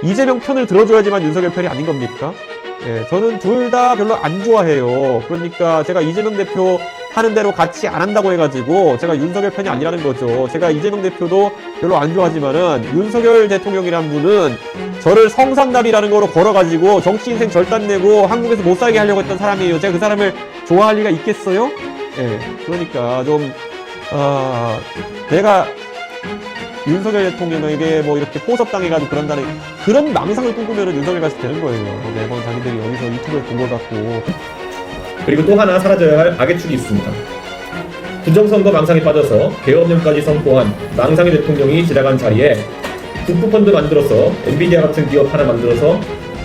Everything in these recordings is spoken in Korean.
이재명 편을 들어줘야지만 윤석열 편이 아닌 겁니까? 예, 저는 둘 다 별로 안 좋아해요. 그러니까 제가 이재명 대표 하는 대로 같이 안 한다고 해가지고 제가 윤석열 편이 아니라는 거죠. 제가 이재명 대표도 별로 안 좋아하지만은 윤석열 대통령이란 분은 저를 성상납이라는 거로 걸어가지고 정치 인생 절단내고 한국에서 못 살게 하려고 했던 사람이에요. 제가 그 사람을 좋아할 리가 있겠어요? 예, 그러니까 좀 내가 윤석열 대통령에게 뭐 이렇게 포섭당해가지고 그런다는 그런 망상을 꿈꾸면은 윤석열 같이 되는 거예요. 매번 자기들이 어디서 유튜브에 본 것 같고. 그리고 또 하나 사라져야 할 악의 축이 있습니다. 부정선거 망상에 빠져서 계엄령까지 선포한 망상의 대통령이 지나간 자리에 국부펀드 만들어서 엔비디아 같은 기업 하나 만들어서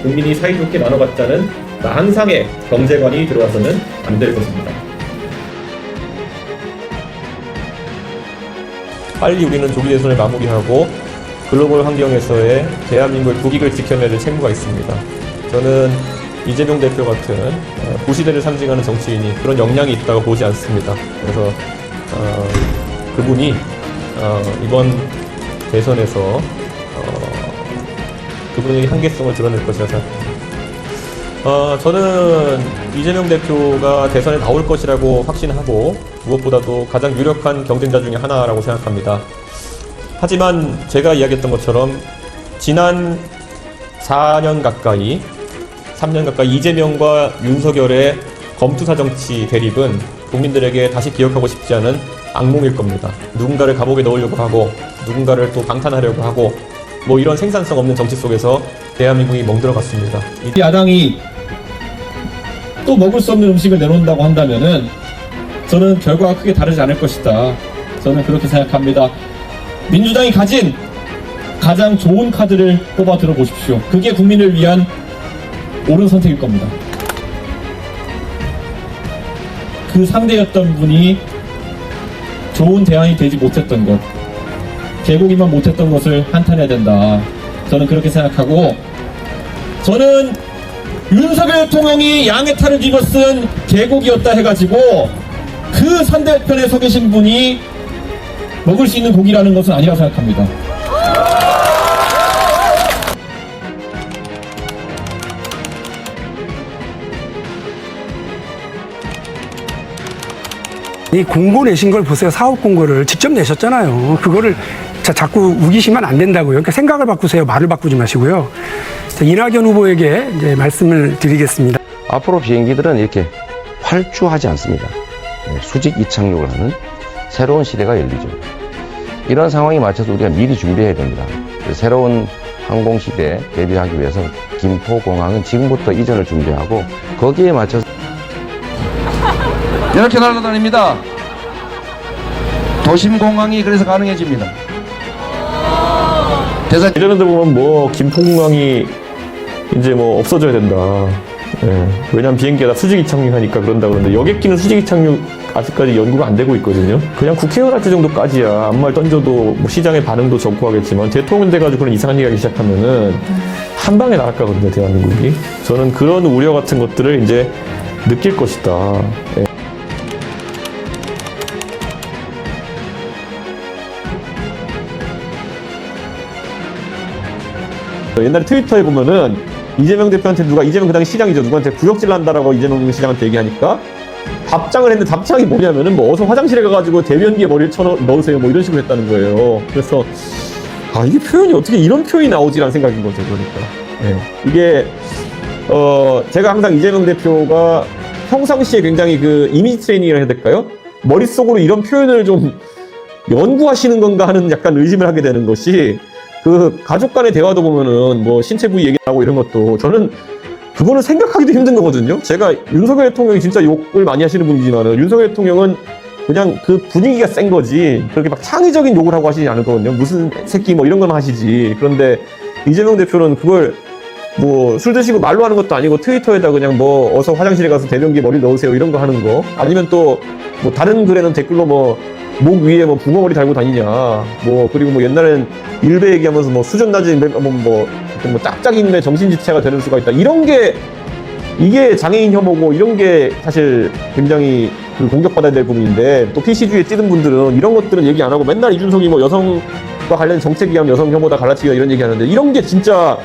국민이 사이좋게 나눠받자는 망상의 경제관이 들어와서는 안 될 것입니다. 빨리 우리는 조기 대선을 마무리하고 글로벌 환경에서의 대한민국의 국익을 지켜내야 될 책무가 있습니다. 저는 이재명 대표 같은 구시대를 상징하는 정치인이 그런 역량이 있다고 보지 않습니다. 그래서 그분이 이번 대선에서 그분의 한계성을 드러낼 것이라 생각합니다. 저는 이재명 대표가 대선에 나올 것이라고 확신하고 무엇보다도 가장 유력한 경쟁자 중에 하나라고 생각합니다. 하지만 제가 이야기했던 것처럼 지난 3년 가까이 이재명과 윤석열의 검투사 정치 대립은 국민들에게 다시 기억하고 싶지 않은 악몽일 겁니다. 누군가를 감옥에 넣으려고 하고 누군가를 또 방탄하려고 하고 뭐 이런 생산성 없는 정치 속에서 대한민국이 멍들어갔습니다. 야당이 또 먹을 수 없는 음식을 내놓는다고 한다면은 저는 결과가 크게 다르지 않을 것이다. 저는 그렇게 생각합니다. 민주당이 가진 가장 좋은 카드를 뽑아 들어보십시오. 그게 국민을 위한 옳은 선택일 겁니다. 그 상대였던 분이 좋은 대안이 되지 못했던 것, 개고기만 못했던 것을 한탄해야 된다. 저는 그렇게 생각하고, 저는 윤석열 대통령이 양의 탈을 뒤집어 쓴 개고기였다 해가지고 그 상대편에 서 계신 분이 먹을 수 있는 고기라는 것은 아니라고 생각합니다. 이 공고 내신 걸 보세요. 사업 공고를 직접 내셨잖아요. 그거를 자꾸 우기시면 안 된다고요. 그러니까 생각을 바꾸세요. 말을 바꾸지 마시고요. 이낙연 후보에게 이제 말씀을 드리겠습니다. 앞으로 비행기들은 이렇게 활주하지 않습니다. 수직 이착륙을 하는 새로운 시대가 열리죠. 이런 상황에 맞춰서 우리가 미리 준비해야 됩니다. 새로운 항공시대에 대비하기 위해서 김포공항은 지금부터 이전을 준비하고 거기에 맞춰서 이렇게 날아다닙니다. 도심공항이 그래서 가능해집니다. 예전에 보면 뭐 김포공항이 이제 뭐 없어져야 된다. 예. 왜냐면 비행기가 다 수직 이착륙하니까 그런다 그러는데 여객기는 수직 이착륙 아직까지 연구가 안 되고 있거든요. 그냥 국회의원 할 때 정도까지야 아무 말 던져도 뭐 시장의 반응도 좋고 하겠지만 대통령 돼가지고 그런 이상한 얘기하기 시작하면은 한 방에 날아가거든요, 대한민국이. 저는 그런 우려 같은 것들을 이제 느낄 것이다. 예. 옛날에 트위터에 보면은 이재명 대표한테 누가 이재명 그 당시 시장이죠. 누구한테 구역질 난다라고 이재명 시장한테 얘기하니까 답장을 했는데 답장이 뭐냐면은 뭐 어서 화장실에 가가지고 대변기에 머리를 넣으세요 뭐 이런 식으로 했다는 거예요. 그래서 이게 표현이 어떻게 이런 표현이 나오지라는 생각인 거죠. 그러니까 이게 제가 항상 이재명 대표가 평상시에 굉장히 그 이미지 트레이닝을 해야 될까요? 머릿속으로 이런 표현을 좀 연구하시는 건가 하는 약간 의심을 하게 되는 것이 그 가족 간의 대화도 보면은 뭐 신체 부위 얘기하고 이런 것도 저는 그거는 생각하기도 힘든 거거든요. 제가 윤석열 대통령이 진짜 욕을 많이 하시는 분이지만은 윤석열 대통령은 그냥 그 분위기가 센 거지 그렇게 막 창의적인 욕을 하고 하시지 않을 거거든요. 무슨 새끼 뭐 이런 것만 하시지. 그런데 이재명 대표는 그걸 뭐 술 드시고 말로 하는 것도 아니고 트위터에다 그냥 뭐 어서 화장실에 가서 대변기에 머리 넣으세요 이런 거 하는 거 아니면 또 뭐 다른 글에는 댓글로 뭐 목 위에 뭐 붕어머리 달고 다니냐 뭐 그리고 뭐 옛날엔 일베 얘기하면서 뭐 수준 낮은 뭐 짝짝이인데 정신지체가 되는 수가 있다 이런 게 이게 장애인 혐오고 이런 게 사실 굉장히 공격받아야 될 부분인데 또 PC주의에 찌든 분들은 이런 것들은 얘기 안 하고 맨날 이준석이 뭐 여성 관련 정책이하면 여성 혐오다 갈라치기다 이런 얘기하는데 이런 게 진짜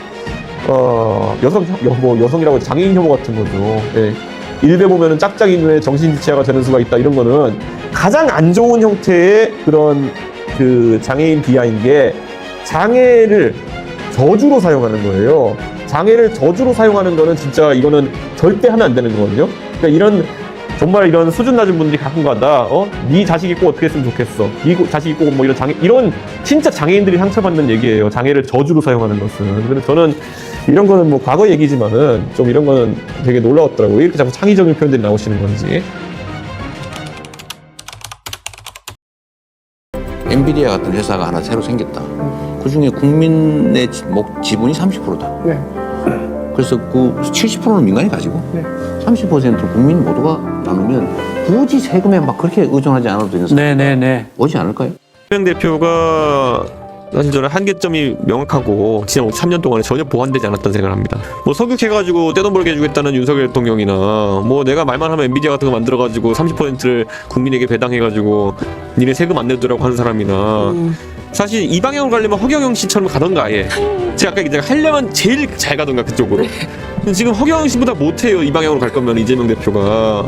여성이라고 해서 장애인 혐오 같은 거죠. 예. 일베 보면은 짝짝이 왜 정신지체화가 되는 수가 있다 이런 거는 가장 안 좋은 형태의 그런 그 장애인 비하인 게 장애를 저주로 사용하는 거예요. 장애를 저주로 사용하는 거는 진짜 이거는 절대 하면 안 되는 거거든요. 그러니까 이런 정말 이런 수준 낮은 분들이 가끔가다 네 자식이 꼭 어떻게 했으면 좋겠어. 네 자식이 꼭 뭐 이런 장애 이런 진짜 장애인들이 상처받는 얘기예요. 장애를 저주로 사용하는 것은. 그래서 저는 이런 거는 뭐 과거 얘기지만은 좀 이런 거는 되게 놀라웠더라고요. 왜 이렇게 자꾸 창의적인 표현들이 나오시는 건지. 엔비디아 같은 회사가 하나 새로 생겼다. 그중에 국민의 지분이 30%다. 네. 그래서 그 70%는 민간이 가지고 네. 30%는 국민 모두가 나누면 굳이 세금에 막 그렇게 의존하지 않아도 되는 상황이 오지 않을까요? 이재명 대표가 사실 저는 한계점이 명확하고 지난 3년 동안에 전혀 보완되지 않았던 생각을 합니다. 뭐 석유캐가지고 떼돈 벌게 해주겠다는 윤석열 대통령이나 뭐 내가 말만 하면 엔비디아 같은 거 만들어가지고 30%를 국민에게 배당해가지고 니네 세금 안 내더라고 하는 사람이나 사실 이 방향으로 가려면 허경영 씨처럼 가던가 아예 제가 아까 얘기했잖아요. 하려면 제일 잘 가던가 그쪽으로. 근데 지금 허경영 씨보다 못해요. 이 방향으로 갈 거면 이재명 대표가.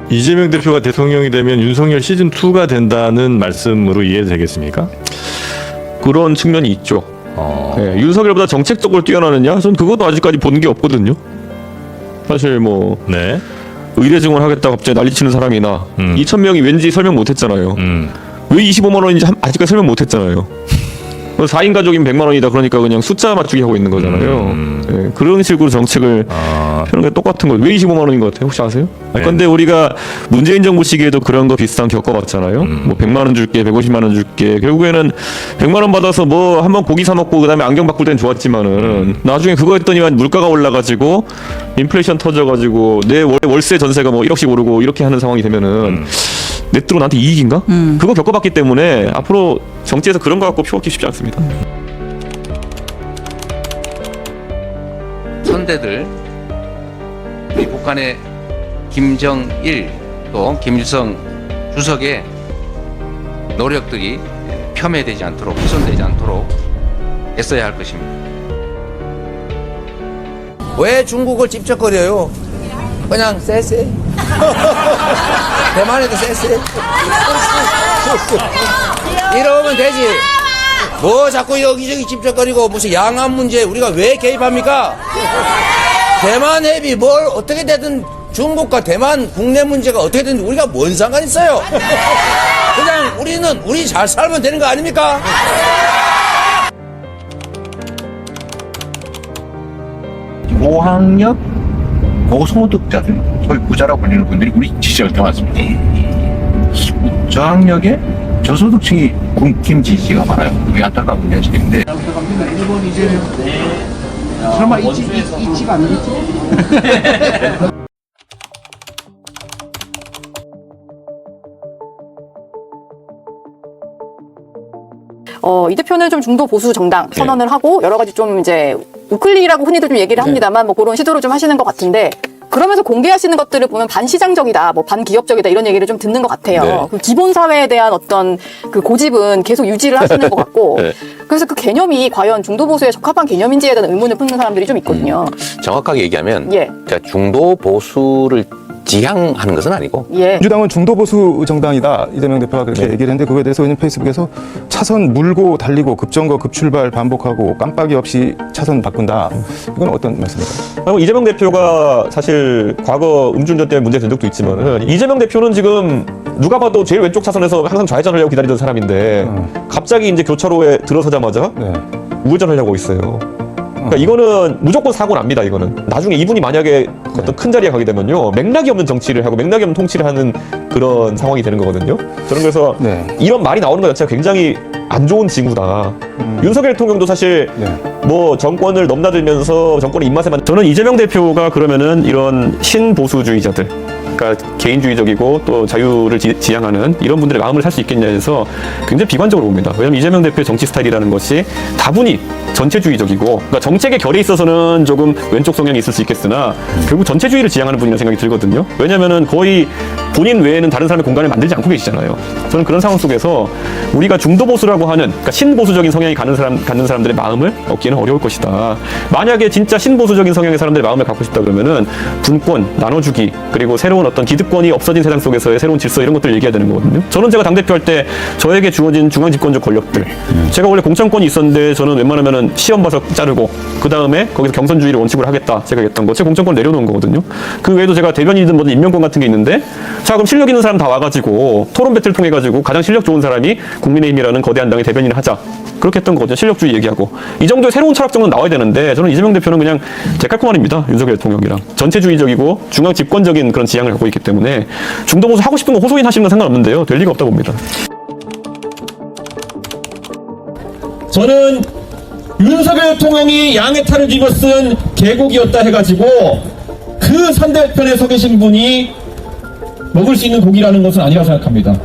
이재명 대표가 대통령이 되면 윤석열 시즌2가 된다는 말씀으로 이해되겠습니까? 그런 측면이 있죠. 네, 윤석열보다 정책적으로 뛰어나느냐? 전 그것도 아직까지 본 게 없거든요. 사실 뭐 네. 의례 증언하겠다 갑자기 난리치는 사람이나 2,000명이 왠지 설명 못했잖아요. 왜 25만 원인지 아직까지 설명 못했잖아요. 4인 가족이면 100만 원이다. 그러니까 그냥 숫자 맞추기 하고 있는 거잖아요. 네, 그런 식으로 정책을 펴는 게 똑같은 거예요. 왜 25만 원인 것 같아요? 혹시 아세요? 네. 근데 우리가 문재인 정부 시기에도 그런 거 비슷한 겪어봤잖아요. 뭐 100만 원 줄게, 150만 원 줄게. 결국에는 100만 원 받아서 뭐 한번 고기 사 먹고 그다음에 안경 바꿀 땐 좋았지만은 나중에 그거 했더니만 물가가 올라가지고 인플레이션 터져가지고 내 월세 전세가 뭐 1억씩 오르고 이렇게 하는 상황이 되면은 넷들어 나한테 이익인가? 그거 겪어봤기 때문에 앞으로 정치에서 그런 거 갖고 표하기 쉽지 않습니다. 선대들 우리 북한의 김정일 또 김일성 주석의 노력들이 폄훼되지 않도록 훼손되지 않도록 애써야 할 것입니다. 왜 중국을 집적거려요? 그냥 쎄쎄. 대만에도 쎄쎄. 이러면 되지. 뭐 자꾸 여기저기 집적거리고 무슨 양안 문제 우리가 왜 개입합니까? 대만 해비 뭘 어떻게 되든 중국과 대만 국내 문제가 어떻게 되든 우리가 뭔 상관 있어요? 그냥 우리 잘 살면 되는 거 아닙니까? 고학력, 고소득자들, 소위 부자라고 불리는 분들이 우리 지지자가 더 많습니다. 저학력에 저소득층이 굶김 지지가 많아요. 그게 안타까운 현실인데. 일본 이재명. 설마 있지가 않겠지? 이 대표는 좀 중도 보수 정당 선언을 하고 여러 가지 좀 이제 우클리라고 흔히들 좀 얘기를 합니다만 뭐 그런 시도를 좀 하시는 것 같은데 그러면서 공개하시는 것들을 보면 반시장적이다, 뭐 반기업적이다 이런 얘기를 좀 듣는 것 같아요. 네. 그 기본 사회에 대한 어떤 그 고집은 계속 유지를 하시는 것 같고 네. 그래서 그 개념이 과연 중도 보수에 적합한 개념인지에 대한 의문을 품는 사람들이 좀 있거든요. 정확하게 얘기하면 예. 그러니까 중도 보수를 지향하는 것은 아니고 예. 민주당은 중도 보수 정당이다 이재명 대표가 그렇게 얘기를 했는데 그거에 대해서 왜냐면 페이스북에서 차선 물고 달리고 급정거 급출발 반복하고 깜빡이 없이 차선 바꾼다. 이건 어떤 말씀입니까? 이재명 대표가 사실 과거 음주운전 때문에 문제가 된 적도 있지만 이재명 대표는 지금 누가 봐도 제일 왼쪽 차선에서 항상 좌회전하려고 기다리던 사람인데 갑자기 이제 교차로에 들어서자마자 네. 우회전하려고 있어요. 그러니까 이거는 무조건 사고 납니다. 이거는 나중에 이분이 만약에 어떤 큰 자리에 가게 되면요 맥락이 없는 정치를 하고 맥락이 없는 통치를 하는 그런 상황이 되는 거거든요. 저는 그래서 네. 이런 말이 나오는 것 자체가 굉장히 안 좋은 징후다. 윤석열 대통령도 사실 네. 뭐 정권을 넘나들면서 정권의 입맛에만 저는 이재명 대표가 그러면은 이런 신보수주의자들 그러니까 개인주의적이고 또 자유를 지향하는 이런 분들의 마음을 살 수 있겠냐 해서 굉장히 비관적으로 봅니다. 왜냐하면 이재명 대표의 정치 스타일이라는 것이 다분히 전체주의적이고 그러니까 정책의 결에 있어서는 조금 왼쪽 성향이 있을 수 있겠으나 결국 전체주의를 지향하는 분이라는 생각이 들거든요. 왜냐하면은 거의 본인 외에는 다른 사람의 공간을 만들지 않고 계시잖아요. 저는 그런 상황 속에서 우리가 중도 보수라고 하는 그러니까 신보수적인 성향이 갖는 사람들의 마음을 얻기는 어려울 것이다. 만약에 진짜 신보수적인 성향의 사람들의 마음을 갖고 싶다 그러면은 분권, 나눠주기, 그리고 새로운 어떤 기득권이 없어진 세상 속에서의 새로운 질서 이런 것들을 얘기해야 되는 거거든요. 저는 제가 당대표 할 때 저에게 주어진 중앙집권적 권력들, 제가 원래 공천권이 있었는데 저는 웬만하면 시험 봐서 자르고 그 다음에 거기서 경선주의를 원칙으로 하겠다 제가 했던 거, 제 공천권 내려놓은 거거든요. 그 외에도 제가 대변인이든 뭐든 임명권 같은 게 있는데, 자 그럼 실력 있는 사람 다 와가지고 토론 배틀 통해 가지고 가장 실력 좋은 사람이 국민의힘이라는 거대한 당의 대변인을 하자. 그렇게 했던 거거든요. 실력주의 얘기하고. 이 정도의 새로운 철학 정도는 나와야 되는데, 저는 이재명 대표는 그냥 데칼코마니입니다. 윤석열 대통령이랑. 전체주의적이고 중앙 집권적인 그런 지향을 갖고 있기 때문에 중도 보수 하고 싶은 거 호소인 하시는 건 상관없는데요. 될 리가 없다고 봅니다. 저는 윤석열 대통령이 양의 탈을 뒤집어쓴 계곡이었다 해가지고 그 상대편에 서 계신 분이 먹을 수 있는 고기라는 것은 아니라고 생각합니다.